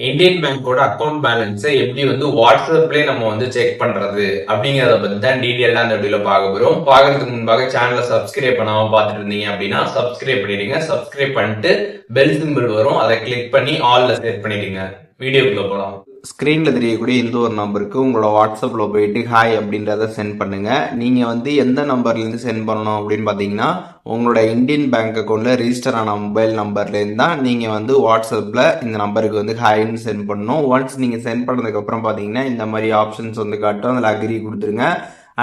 Indian பேங்கோட account பேலன்ஸை எப்படி வாட்ஸ்அப்லயே நம்ம செக் பண்றது அப்படிங்கறத பத்தி தான் டீடைலா அந்த வீடியோல பார்க்க போறோம். பார்க்கறதுக்கு முன்பாக சேனலை சப்ஸ்கிரைப் பண்ணாம பார்த்துட்டு இருந்தீங்க அப்படின்னா சப்ஸ்கிரைப் பண்ணிடுங்க. சப்ஸ்கிரைப் பண்ணிட்டு பெல் சிம்பிள் வரும், அதை கிளிக் பண்ணி ஆல்ல செட் பண்ணிடுங்க. வீடியோக்குள்ள போலாம். ஸ்க்ரீனில் தெரியக்கூடிய இந்த ஒரு நம்பருக்கு உங்களோட வாட்ஸ்அப்பில் போயிட்டு ஹாய் அப்படின்றத சென்ட் பண்ணுங்கள். நீங்கள் எந்த நம்பர்லேருந்து சென்ட் பண்ணணும் அப்படின்னு பார்த்தீங்கன்னா உங்களோட இந்தியன் பேங்க் அக்கௌண்ட்டில் ரிஜிஸ்டர் ஆன மொபைல் நம்பர்லேருந்து தான் நீங்கள் வாட்ஸ்அப்பில் இந்த நம்பருக்கு ஹாய்ன்னு சென்ட் பண்ணணும். ஒன்ஸ் நீங்கள் சென்ட் பண்ணதுக்கப்புறம் பார்த்தீங்கன்னா இந்த மாதிரி ஆப்ஷன்ஸ் காட்டும், அதில் அக்ரி கொடுத்துருங்க.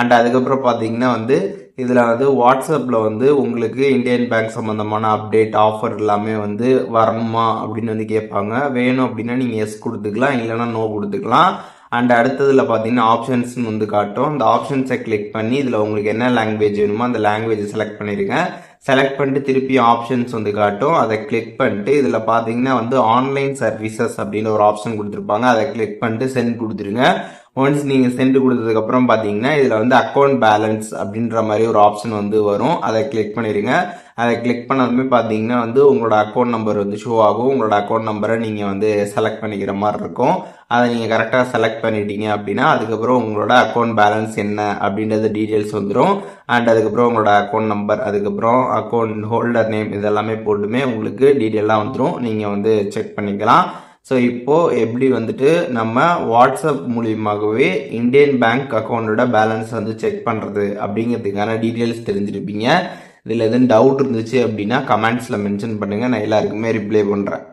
அண்ட் அதுக்கப்புறம் பார்த்தீங்கன்னா இதில் வாட்ஸ்அப்பில் உங்களுக்கு இந்தியன் பேங்க் சம்மந்தமான அப்டேட் ஆஃபர் எல்லாமே வரணுமா அப்படின்னு கேட்பாங்க. வேணும் அப்படின்னா நீங்கள் எஸ் கொடுத்துக்கலாம், இல்லைனா நோ கொடுத்துக்கலாம். அண்ட் அடுத்ததில் பார்த்தீங்கன்னா ஆப்ஷன்ஸ் காட்டும். அந்த ஆப்ஷன்ஸை கிளிக் பண்ணி இதில் உங்களுக்கு என்ன லாங்குவேஜ் வேணுமோ அந்த லாங்குவேஜை செலக்ட் பண்ணிடுங்க. செலக்ட் பண்ணிட்டு திருப்பி ஆப்ஷன்ஸ் காட்டும், அதை கிளிக் பண்ணிட்டு இதில் பார்த்தீங்கன்னா ஆன்லைன் சர்வீசஸ் அப்படின்னு ஒரு ஆப்ஷன் கொடுத்துருப்பாங்க. அதை கிளிக் பண்ணிட்டு சென்ட் கொடுத்துருங்க. ஒன்ஸ் நீங்கள் சென்ட் கொடுத்ததுக்கப்புறம் பார்த்தீங்கன்னா இதில் அக்கௌண்ட் பேலன்ஸ் அப்படின்ற மாதிரி ஒரு ஆப்ஷன் வரும். அதை கிளிக் பண்ணிடுங்க. அதை கிளிக் பண்ணாலுமே பார்த்தீங்கன்னா உங்களோட அக்கௌண்ட் நம்பர் ஷோ ஆகும். உங்களோட அக்கௌண்ட் நம்பரை நீங்கள் செலக்ட் பண்ணிக்கிற மாதிரி இருக்கும். அதை நீங்கள் கரெக்டாக செலக்ட் பண்ணிட்டீங்க அப்படின்னா அதுக்கப்புறம் உங்களோட அக்கௌண்ட் பேலன்ஸ் என்ன அப்படின்றது டீட்டெயில்ஸ் வந்துடும். அண்ட் அதுக்கப்புறம் உங்களோட அக்கௌண்ட் நம்பர், அதுக்கப்புறம் அக்கௌண்ட் ஹோல்டர் நேம் இதெல்லாமே போட்டுமே உங்களுக்கு டீட்டெயிலாக வந்துடும். நீங்கள் செக் பண்ணிக்கலாம். ஸோ இப்போது எப்படி நம்ம வாட்ஸ்அப் மூலியமாகவே இந்தியன் பேங்க் அக்கௌண்ட்டோட பேலன்ஸ் செக் பண்ணுறது அப்படிங்கிறதுக்கான டீட்டெயில்ஸ் தெரிஞ்சிருப்பீங்க. இதில் எதுவும் டவுட் இருந்துச்சு அப்படின்னா கமெண்ட்ஸில் மென்ஷன் பண்ணுங்கள், நான் எல்லாருக்குமே ரிப்ளை பண்ணுறேன்.